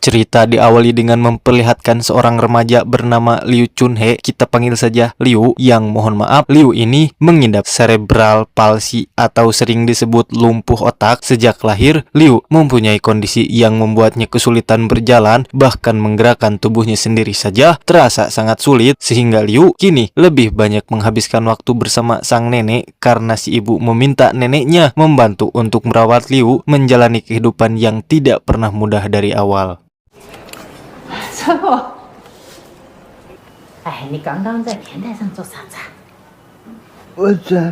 Cerita diawali dengan memperlihatkan seorang remaja bernama Liu Chunhe, kita panggil saja Liu, yang mohon maaf, Liu ini mengidap cerebral palsy atau sering disebut lumpuh otak. Sejak lahir, Liu mempunyai kondisi yang membuatnya kesulitan berjalan, bahkan menggerakkan tubuhnya sendiri saja terasa sangat sulit, sehingga Liu kini lebih banyak menghabiskan waktu bersama sang nenek karena si ibu meminta neneknya membantu untuk merawat Liu menjalani kehidupan yang tidak pernah mudah dari awal. 哎，你刚刚在天台上做啥子？ 我在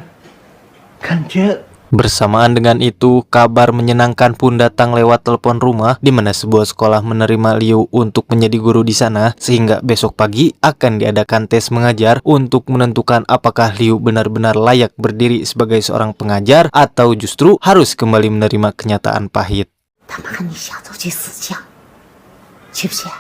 看天。 Bersamaan dengan itu, kabar menyenangkan pun datang lewat telepon rumah di mana sebuah sekolah menerima Liu untuk menjadi guru di sana, sehingga besok pagi akan diadakan tes mengajar untuk menentukan apakah Liu benar-benar layak berdiri sebagai seorang pengajar atau justru harus kembali menerima kenyataan pahit. 他妈，你下周去死去，去不去？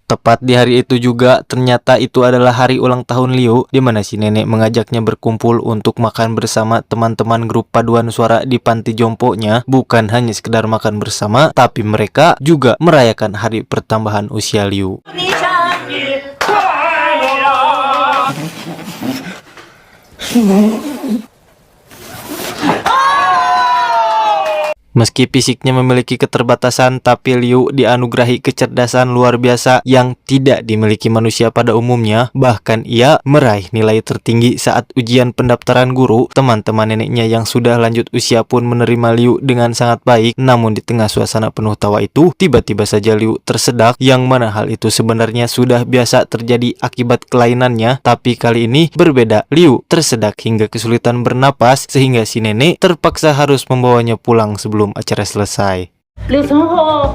Tepat di hari itu juga, ternyata itu adalah hari ulang tahun Liu, di mana si nenek mengajaknya berkumpul untuk makan bersama teman-teman grup paduan suara di panti jomponya. Bukan hanya sekedar makan bersama, tapi mereka juga merayakan hari pertambahan usia Liu. Meski fisiknya memiliki keterbatasan, tapi Liu dianugerahi kecerdasan luar biasa yang tidak dimiliki manusia pada umumnya. Bahkan ia meraih nilai tertinggi saat ujian pendaftaran guru. Teman-teman neneknya yang sudah lanjut usia pun menerima Liu dengan sangat baik. Namun di tengah suasana penuh tawa itu, tiba-tiba saja Liu tersedak, yang mana hal itu sebenarnya sudah biasa terjadi akibat kelainannya. Tapi kali ini berbeda, Liu tersedak hingga kesulitan bernapas, sehingga si nenek terpaksa harus membawanya pulang sebelum acara selesai. 刘成后，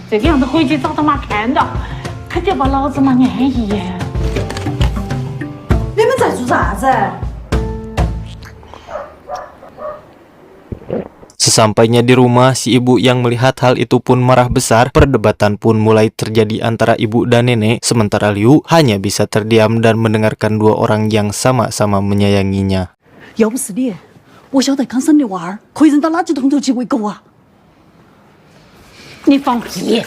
这个样子回去找他妈看到，肯定把老子妈安逸。你们在做啥子？ Sesampainya di rumah, si ibu yang melihat hal itu pun marah besar. Perdebatan pun mulai terjadi antara ibu dan nenek, sementara Liu hanya bisa terdiam dan mendengarkan dua orang yang sama-sama menyayanginya. 要不是你，我晓得刚生的娃儿可以扔到垃圾桶头去喂狗啊！ 你放屁！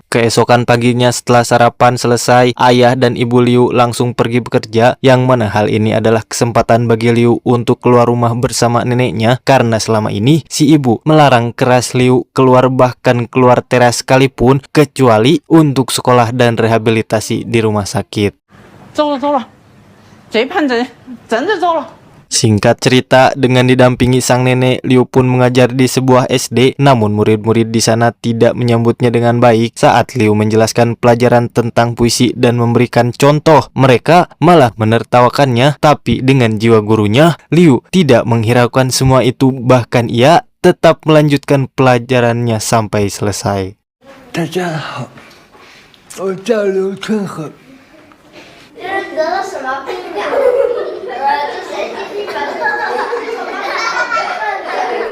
Keesokan paginya setelah sarapan selesai, ayah dan ibu Liu langsung pergi bekerja, yang mana hal ini adalah kesempatan bagi Liu untuk keluar rumah bersama neneknya, karena selama ini si ibu melarang keras Liu keluar, bahkan keluar teras sekalipun, kecuali untuk sekolah dan rehabilitasi di rumah sakit. 走了走了，这盘真的走了。 Singkat cerita, dengan didampingi sang nenek, Liu pun mengajar di sebuah SD, namun murid-murid di sana tidak menyambutnya dengan baik. Saat Liu menjelaskan pelajaran tentang puisi dan memberikan contoh, mereka malah menertawakannya. Tapi dengan jiwa gurunya, Liu tidak menghiraukan semua itu, bahkan ia tetap melanjutkan pelajarannya sampai selesai. 大家好，我叫刘春和。 这是得了什么病呀？这谁给你反正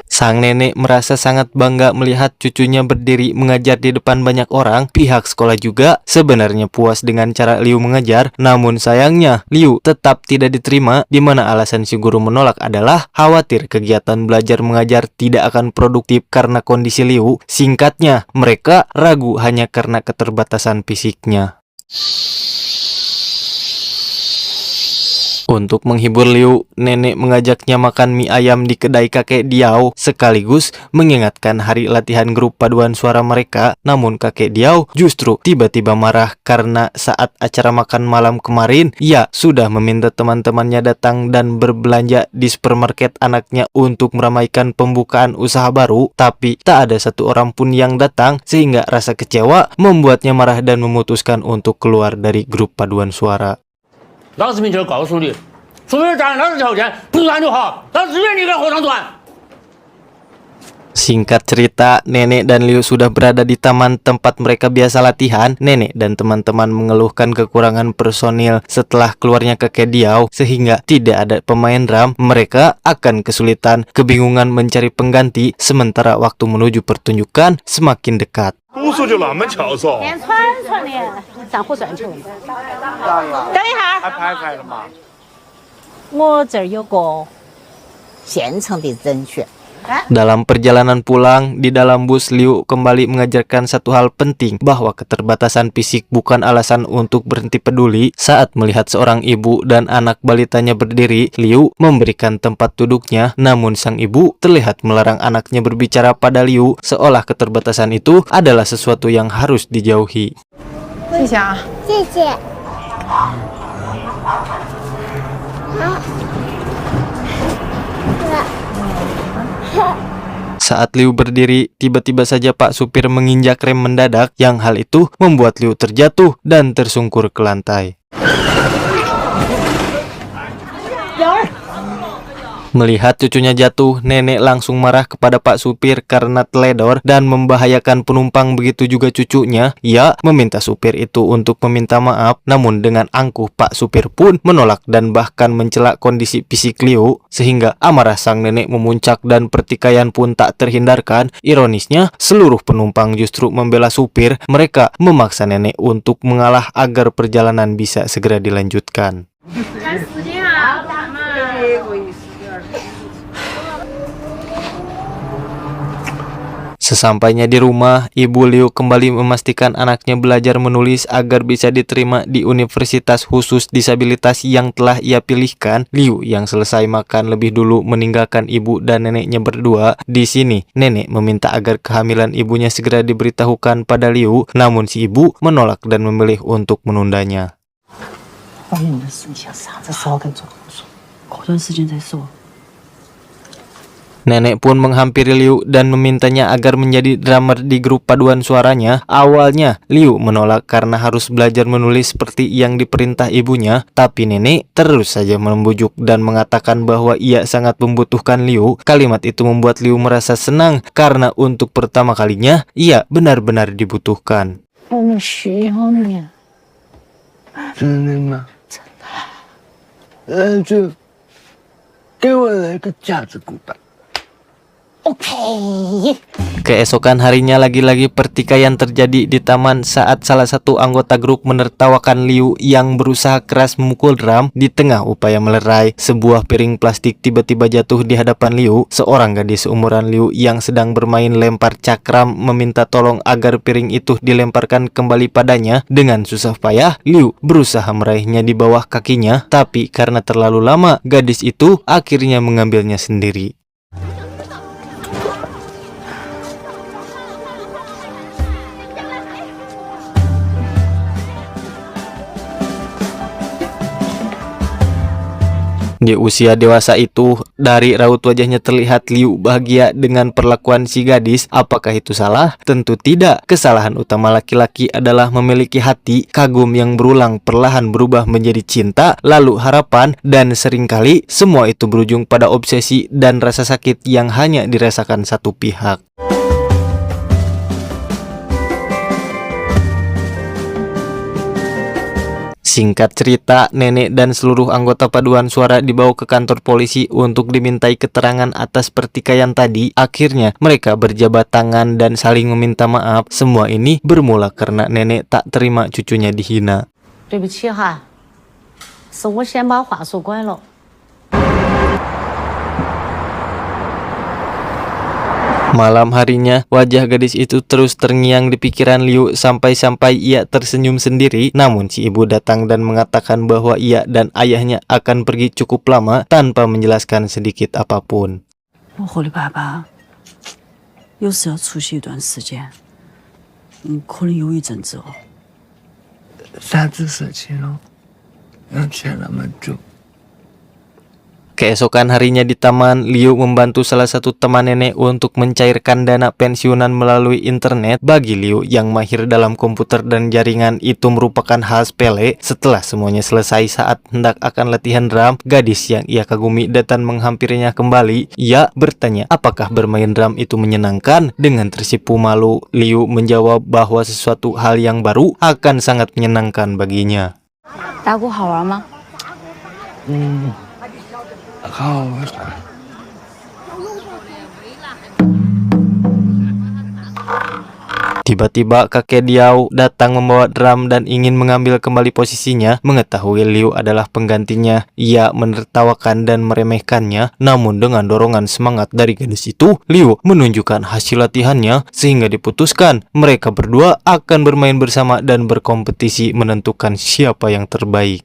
Sang nenek merasa sangat bangga melihat cucunya berdiri mengajar di depan banyak orang. Pihak sekolah juga sebenarnya puas dengan cara Liu mengajar, namun sayangnya Liu tetap tidak diterima, di mana alasan si guru menolak adalah khawatir kegiatan belajar mengajar tidak akan produktif karena kondisi Liu. Singkatnya, mereka ragu hanya karena keterbatasan fisiknya. Untuk menghibur Liu, nenek mengajaknya makan mie ayam di kedai kakek Diao, sekaligus mengingatkan hari latihan grup paduan suara mereka. Namun kakek Diao justru tiba-tiba marah karena saat acara makan malam kemarin, ia sudah meminta teman-temannya datang dan berbelanja di supermarket anaknya untuk meramaikan pembukaan usaha baru, tapi tak ada satu orang pun yang datang, sehingga rasa kecewa membuatnya marah dan memutuskan untuk keluar dari grup paduan suara. 老子明确告诉你，除非占老子条件，不然就好，老子愿你跟和尚转。 Singkat cerita, nenek dan Liu sudah berada di taman tempat mereka biasa latihan. Nenek dan teman-teman mengeluhkan kekurangan personil setelah keluarnya kakek Diao, sehingga tidak ada pemain drum. Mereka akan kesulitan, kebingungan mencari pengganti, sementara waktu menuju pertunjukan semakin dekat. 读书就那么翘嗦？连串串的，上火算球。等一下，还排开了嘛？我这儿有个虔诚的人选。 Dalam perjalanan pulang, di dalam bus Liu kembali mengajarkan satu hal penting, bahwa keterbatasan fisik bukan alasan untuk berhenti peduli. Saat melihat seorang ibu dan anak balitanya berdiri, Liu memberikan tempat duduknya, namun sang ibu terlihat melarang anaknya berbicara pada Liu, seolah keterbatasan itu adalah sesuatu yang harus dijauhi. 谢谢。 Saat Liu berdiri, tiba-tiba saja Pak supir menginjak rem mendadak, yang hal itu membuat Liu terjatuh dan tersungkur ke lantai. Melihat cucunya jatuh, nenek langsung marah kepada Pak supir karena teledor dan membahayakan penumpang, begitu juga cucunya. Ia meminta supir itu untuk meminta maaf, namun dengan angkuh Pak supir pun menolak dan bahkan mencela kondisi fisik Liu, sehingga amarah sang nenek memuncak dan pertikaian pun tak terhindarkan. Ironisnya, seluruh penumpang justru membela supir. Mereka memaksa nenek untuk mengalah agar perjalanan bisa segera dilanjutkan. Sesampainya di rumah, ibu Liu kembali memastikan anaknya belajar menulis agar bisa diterima di universitas khusus disabilitas yang telah ia pilihkan. Liu yang selesai makan lebih dulu meninggalkan ibu dan neneknya berdua. Di sini, nenek meminta agar kehamilan ibunya segera diberitahukan pada Liu, namun si ibu menolak dan memilih untuk menundanya. 怀孕的事你想啥子时候跟总统说？过段时间再说。 Nenek pun menghampiri Liu dan memintanya agar menjadi drummer di grup paduan suaranya. Awalnya, Liu menolak karena harus belajar menulis seperti yang diperintah ibunya, tapi nenek terus saja membujuk dan mengatakan bahwa ia sangat membutuhkan Liu. Kalimat itu membuat Liu merasa senang karena untuk pertama kalinya ia benar-benar dibutuhkan. 我们需要你。 真的吗？真的。那就给我来个架子鼓吧。 Keesokan harinya lagi-lagi pertikaian terjadi di taman saat salah satu anggota grup menertawakan Liu yang berusaha keras memukul drum. Di tengah upaya melerai, sebuah piring plastik tiba-tiba jatuh di hadapan Liu. Seorang gadis seumuran Liu yang sedang bermain lempar cakram meminta tolong agar piring itu dilemparkan kembali padanya. Dengan susah payah, Liu berusaha meraihnya di bawah kakinya, tapi karena terlalu lama, gadis itu akhirnya mengambilnya sendiri. Di usia dewasa itu, dari raut wajahnya terlihat Liu bahagia dengan perlakuan si gadis. Apakah itu salah? Tentu tidak. Kesalahan utama laki-laki adalah memiliki hati. Kagum yang berulang perlahan berubah menjadi cinta, lalu harapan, dan seringkali semua itu berujung pada obsesi dan rasa sakit yang hanya dirasakan satu pihak. Singkat cerita, nenek dan seluruh anggota paduan suara dibawa ke kantor polisi untuk dimintai keterangan atas pertikaian tadi. Akhirnya, mereka berjabat tangan dan saling meminta maaf. Semua ini bermula karena nenek tak terima cucunya dihina. 对不起哈，是我先把话说拐了。 Malam harinya, wajah gadis itu terus terngiang di pikiran Liu sampai-sampai ia tersenyum sendiri. Namun si ibu datang dan mengatakan bahwa ia dan ayahnya akan pergi cukup lama tanpa menjelaskan sedikit apapun. 我和你爸爸有事要出去一段时间，可能有一阵子哦。啥子事情哦？要去那么久？ Keesokan harinya di taman, Liu membantu salah satu teman nenek untuk mencairkan dana pensiunan melalui internet. Bagi Liu yang mahir dalam komputer dan jaringan, itu merupakan hal sepele. Setelah semuanya selesai saat hendak akan latihan drum, gadis yang ia kagumi datang menghampirinya kembali. Ia bertanya apakah bermain drum itu menyenangkan. Dengan tersipu malu, Liu menjawab bahwa sesuatu hal yang baru akan sangat menyenangkan baginya. 打鼓好玩吗？ 好。Tiba-tiba kakek Diao datang membawa drum dan ingin mengambil kembali posisinya. Mengetahui Liu adalah penggantinya, ia menertawakan dan meremehkannya. Namun dengan dorongan semangat dari gadis itu, Liu menunjukkan hasil latihannya sehingga diputuskan mereka berdua akan bermain bersama dan berkompetisi menentukan siapa yang terbaik.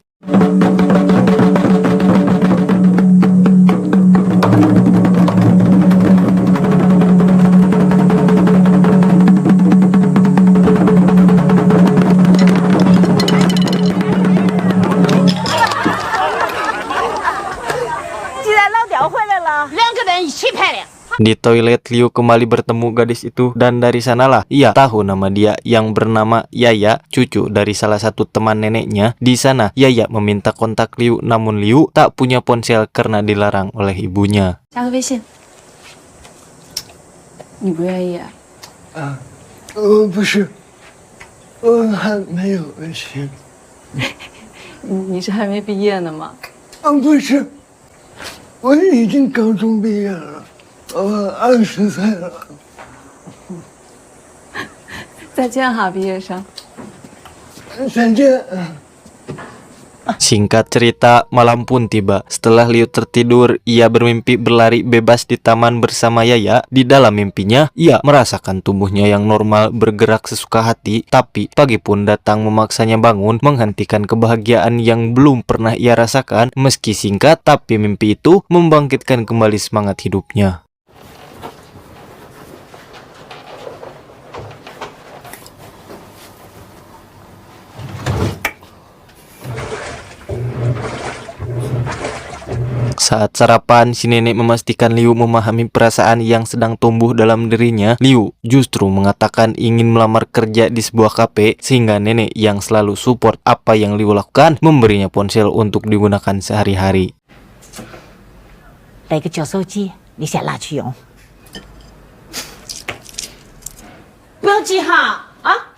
Di toilet, Liu kembali bertemu gadis itu dan dari sanalah ia tahu nama dia yang bernama Yaya, cucu dari salah satu teman neneknya. Di sana, Yaya meminta kontak Liu, namun Liu tak punya ponsel karena dilarang oleh ibunya. 加个微信。你不愿意啊？不是，我还没有微信。你是还没毕业呢吗？不是，我已经高中毕业了，我20岁了。再见哈，毕业生。再见。 Singkat cerita, malam pun tiba. Setelah Liu tertidur, ia bermimpi berlari bebas di taman bersama Yaya. Di dalam mimpinya, ia merasakan tubuhnya yang normal bergerak sesuka hati. Tapi pagi pun datang memaksanya bangun, menghentikan kebahagiaan yang belum pernah ia rasakan. Meski singkat, tapi mimpi itu membangkitkan kembali semangat hidupnya. Saat sarapan, si nenek memastikan Liu memahami perasaan yang sedang tumbuh dalam dirinya. Liu justru mengatakan ingin melamar kerja di sebuah kafe, sehingga nenek yang selalu support apa yang Liu lakukan memberinya ponsel untuk digunakan sehari-hari. 来个脚手机，你先拿去用。不要急哈啊！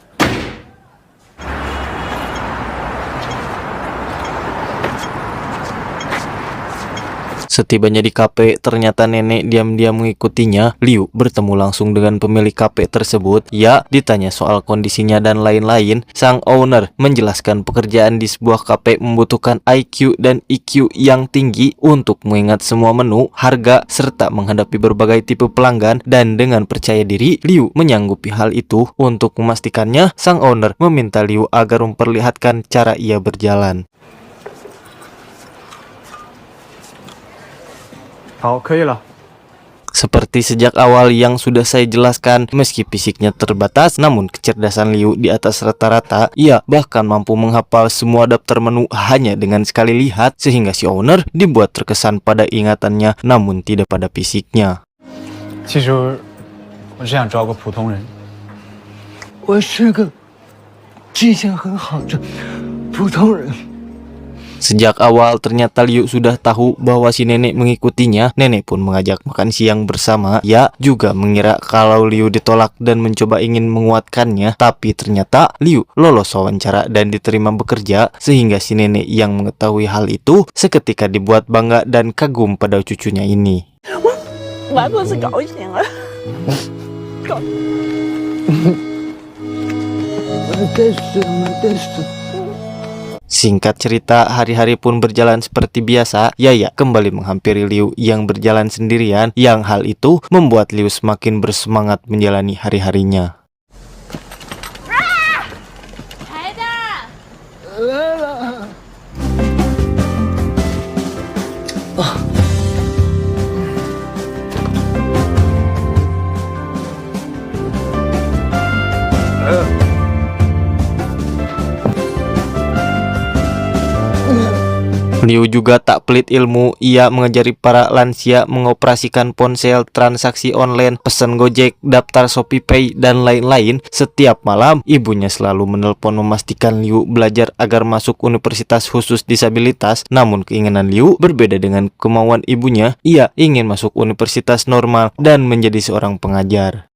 Setibanya di kafe, ternyata nenek diam-diam mengikutinya. Liu bertemu langsung dengan pemilik kafe tersebut. Ia ditanya soal kondisinya dan lain-lain. Sang owner menjelaskan pekerjaan di sebuah kafe membutuhkan IQ dan EQ yang tinggi untuk mengingat semua menu, harga, serta menghadapi berbagai tipe pelanggan. Dan dengan percaya diri, Liu menyanggupi hal itu. Untuk memastikannya, sang owner meminta Liu agar memperlihatkan cara ia berjalan. 好，可以了。 Seperti sejak awal yang sudah saya jelaskan, meski fisiknya terbatas, namun kecerdasan Liu di atas rata-rata. Ia bahkan mampu menghafal semua daftar menu hanya dengan sekali lihat, sehingga si owner dibuat terkesan pada ingatannya, namun tidak pada fisiknya. 其实我只想找个普通人。我是个记性很好的普通人。 Sejak awal ternyata Liu sudah tahu bahwa si nenek mengikutinya. Nenek pun mengajak makan siang bersama. Ia juga mengira kalau Liu ditolak dan mencoba ingin menguatkannya. Tapi ternyata Liu lolos wawancara dan diterima bekerja. Sehingga si nenek yang mengetahui hal itu seketika dibuat bangga dan kagum pada cucunya ini. Singkat cerita, hari-hari pun berjalan seperti biasa. Yaya kembali menghampiri Liu yang berjalan sendirian, yang hal itu membuat Liu semakin bersemangat menjalani hari-harinya. Liu juga tak pelit ilmu. Ia mengajari para lansia mengoperasikan ponsel, transaksi online, pesan Gojek, daftar Shopee Pay, dan lain-lain. Setiap malam, ibunya selalu menelpon memastikan Liu belajar agar masuk universitas khusus disabilitas. Namun keinginan Liu berbeda dengan kemauan ibunya. Ia ingin masuk universitas normal dan menjadi seorang pengajar.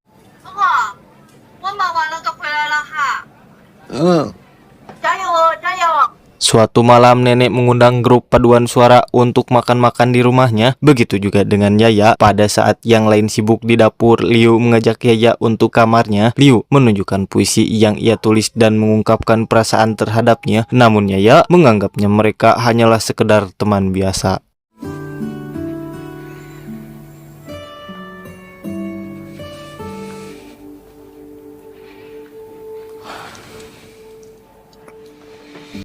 Suatu malam nenek mengundang grup paduan suara untuk makan-makan di rumahnya. Begitu juga dengan Yaya. Pada saat yang lain sibuk di dapur, Liu mengajak Yaya untuk kamarnya. Liu menunjukkan puisi yang ia tulis dan mengungkapkan perasaan terhadapnya. Namun Yaya menganggapnya mereka hanyalah sekedar teman biasa.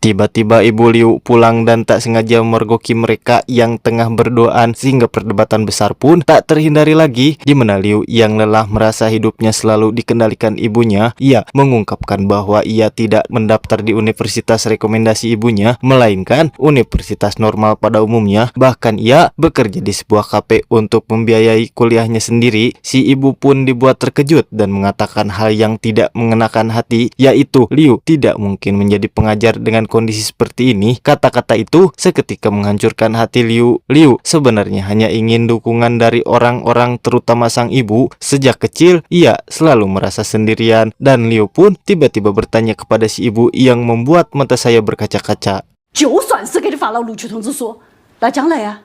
Tiba-tiba Ibu Liu pulang dan tak sengaja memergoki mereka yang tengah berduaan sehingga perdebatan besar pun tak terhindari lagi, di mana Liu yang lelah merasa hidupnya selalu dikendalikan ibunya. Ia mengungkapkan bahwa ia tidak mendaftar di universitas rekomendasi ibunya, melainkan universitas normal pada umumnya. Bahkan ia bekerja di sebuah kafe untuk membiayai kuliahnya sendiri. Si ibu pun dibuat terkejut dan mengatakan hal yang tidak mengenakan hati, yaitu Liu tidak mungkin menjadi pengajar dengan kondisi seperti ini. Kata-kata itu seketika menghancurkan hati Liu. Liu sebenarnya hanya ingin dukungan dari orang-orang, terutama sang ibu. Sejak kecil ia selalu merasa sendirian, dan Liu pun tiba-tiba bertanya kepada si ibu yang membuat mata saya berkaca-kaca. 就算是给你发了录取通知书，那将来呀，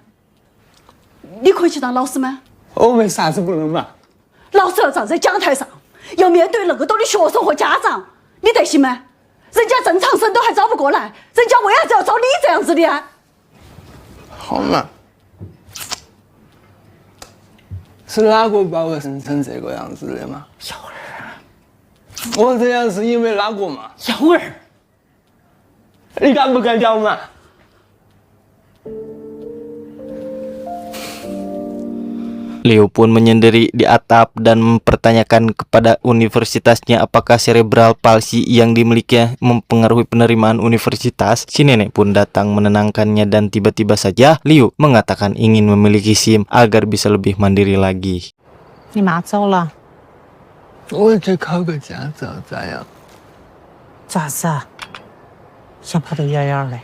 你可以去当老师吗？我为啥子不能嘛？老师要站在讲台上，要面对那么多的学生和家长，你得行吗？人家正常生都还招不过来，人家为啥子要招你这样子的啊？好嘛，是哪个把我生成这个样子的嘛？小儿，我这样是因为哪个嘛？小儿，你敢不敢讲嘛？ Liu pun menyendiri di atap dan mempertanyakan kepada universitasnya apakah cerebral palsy yang dimilikinya mempengaruhi penerimaan universitas. Si nenek pun datang menenangkannya dan tiba-tiba saja Liu mengatakan ingin memiliki SIM agar bisa lebih mandiri lagi. 你妈走了，我去考个驾照咋样？咋子啊？想跑得远远的。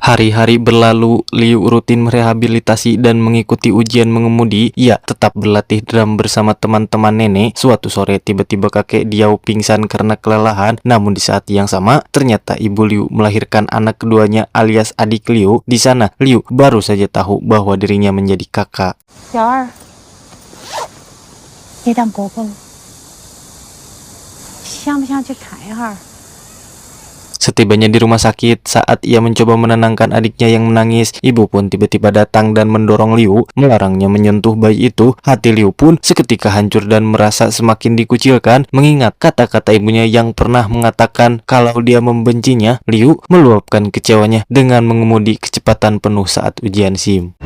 Hari-hari berlalu, Liu rutin merehabilitasi dan mengikuti ujian mengemudi. Ia tetap berlatih drum bersama teman-teman nenek. Suatu sore tiba-tiba kakek Diao pingsan karena kelelahan. Namun di saat yang sama, ternyata ibu Liu melahirkan anak keduanya alias adik Liu. Di sana, Liu baru saja tahu bahwa dirinya menjadi kakak. 小儿，你当哥哥了，想不想去看一下？ Setibanya di rumah sakit, saat ia mencoba menenangkan adiknya yang menangis, ibu pun tiba-tiba datang dan mendorong Liu, melarangnya menyentuh bayi itu. Hati Liu pun seketika hancur dan merasa semakin dikucilkan, mengingat kata-kata ibunya yang pernah mengatakan kalau dia membencinya. Liu meluapkan kecewanya dengan mengemudi kecepatan penuh saat ujian SIM.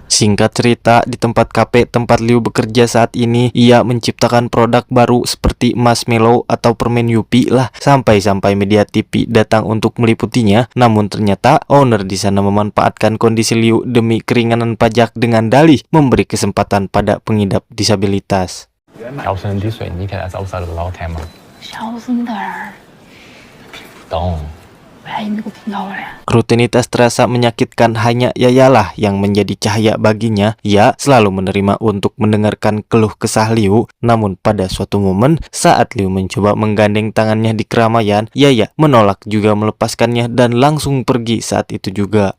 Singkat cerita, di tempat kafe tempat Liu bekerja saat ini, ia menciptakan produk baru seperti marshmallow atau permen Yupi lah. Sampai-sampai media TV datang untuk meliputinya. Namun ternyata owner di sana memanfaatkan kondisi Liu demi keringanan pajak dengan dalih memberi kesempatan pada pengidap disabilitas. 有上啲水，你其實走晒路樓聽嘛？ 小声点儿， 懂。 万一那个听到了呀。 Rutinitas terasa menyakitkan, hanya Yayalah yang menjadi cahaya baginya. Ia selalu menerima untuk mendengarkan keluh kesah Liu. Namun pada suatu momen saat Liu mencoba menggandeng tangannya di keramaian, Yaya menolak juga melepaskannya dan langsung pergi saat itu juga.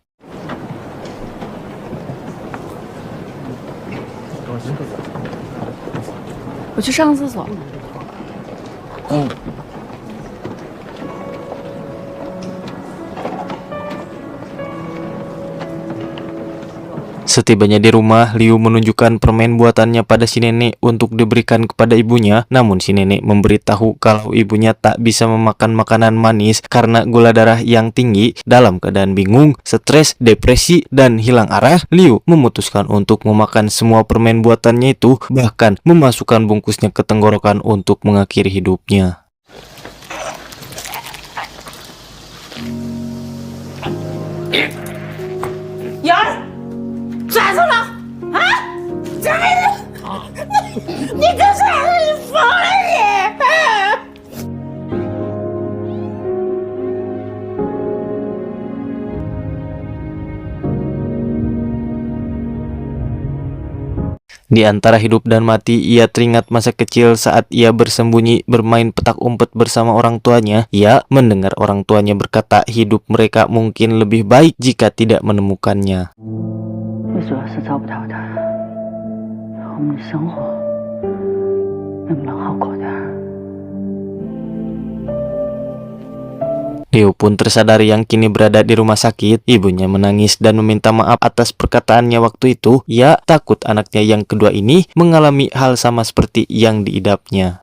我去上个厕所。 Setibanya di rumah, Liu menunjukkan permen buatannya pada si nenek untuk diberikan kepada ibunya. Namun si nenek memberitahu kalau ibunya tak bisa memakan makanan manis karena gula darah yang tinggi. Dalam keadaan bingung, stres, depresi, dan hilang arah, Liu memutuskan untuk memakan semua permen buatannya itu, bahkan memasukkan bungkusnya ke tenggorokan untuk mengakhiri hidupnya. 瑶儿，抓住了啊！抓住！你这是疯了你！ Di antara hidup dan mati, ia teringat masa kecil saat ia bersembunyi bermain petak umpet bersama orang tuanya. Ia mendengar orang tuanya berkata hidup mereka mungkin lebih baik jika tidak menemukannya. 最主要是找不到他，我们的生活能不能好过点？ Liu pun tersadar yang kini berada di rumah sakit. Ibunya menangis dan meminta maaf atas perkataannya waktu itu. Ia takut anaknya yang kedua ini mengalami hal sama seperti yang diidapnya.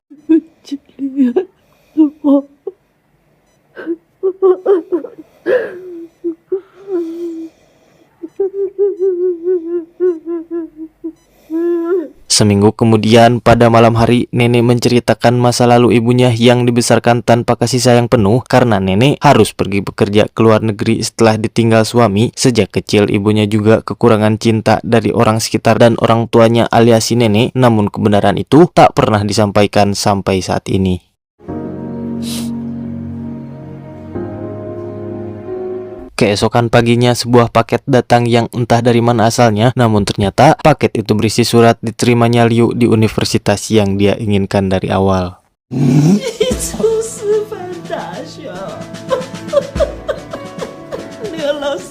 Seminggu kemudian, pada malam hari, nenek menceritakan masa lalu ibunya yang dibesarkan tanpa kasih sayang penuh karena nenek harus pergi bekerja ke luar negeri setelah ditinggal suami. Sejak kecil, ibunya juga kekurangan cinta dari orang sekitar dan orang tuanya alias si nenek, namun kebenaran itu tak pernah disampaikan sampai saat ini. Keesokan paginya sebuah paket datang yang entah dari mana asalnya, namun ternyata paket itu berisi surat diterimanya Liu di universitas yang dia inginkan dari awal. 你出师范大学，刘老师。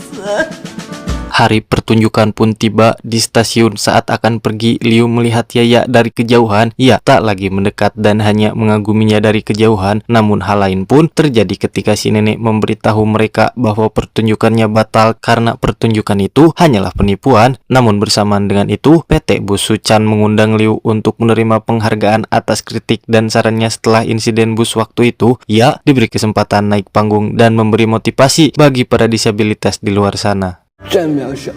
Hari pertunjukan pun tiba. Di stasiun saat akan pergi, Liu melihat Yaya dari kejauhan. Ia tak lagi mendekat dan hanya mengaguminya dari kejauhan. Namun hal lain pun terjadi ketika si nenek memberitahu mereka bahwa pertunjukannya batal karena pertunjukan itu hanyalah penipuan. Namun bersamaan dengan itu, PT Bus Suchan mengundang Liu untuk menerima penghargaan atas kritik dan sarannya setelah insiden bus waktu itu. Ia diberi kesempatan naik panggung dan memberi motivasi bagi para disabilitas di luar sana. 再渺小、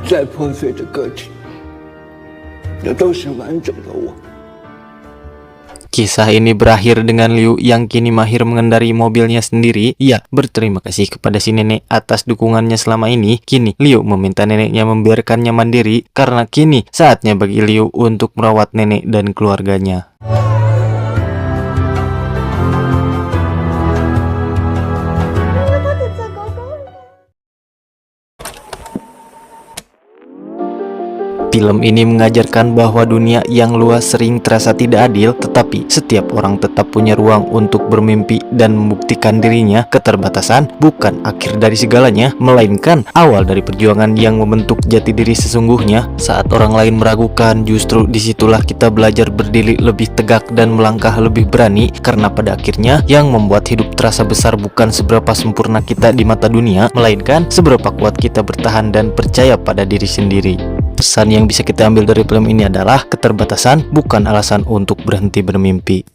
再破碎的个体，那都是完整的我。 Kisah ini berakhir dengan Liu yang kini mahir mengendari mobilnya sendiri. Ia berterima kasih kepada si nenek atas dukungannya selama ini. Kini Liu meminta neneknya membiarkannya mandiri karena kini saatnya bagi Liu untuk merawat nenek dan keluarganya. Film ini mengajarkan bahwa dunia yang luas sering terasa tidak adil, tetapi setiap orang tetap punya ruang untuk bermimpi dan membuktikan dirinya. Keterbatasan bukan akhir dari segalanya, melainkan awal dari perjuangan yang membentuk jati diri sesungguhnya. Saat orang lain meragukan, justru disitulah kita belajar berdiri lebih tegak dan melangkah lebih berani. Karena pada akhirnya, yang membuat hidup terasa besar bukan seberapa sempurna kita di mata dunia, melainkan seberapa kuat kita bertahan dan percaya pada diri sendiri. Pesan yang bisa kita ambil dari film ini adalah keterbatasan bukan alasan untuk berhenti bermimpi.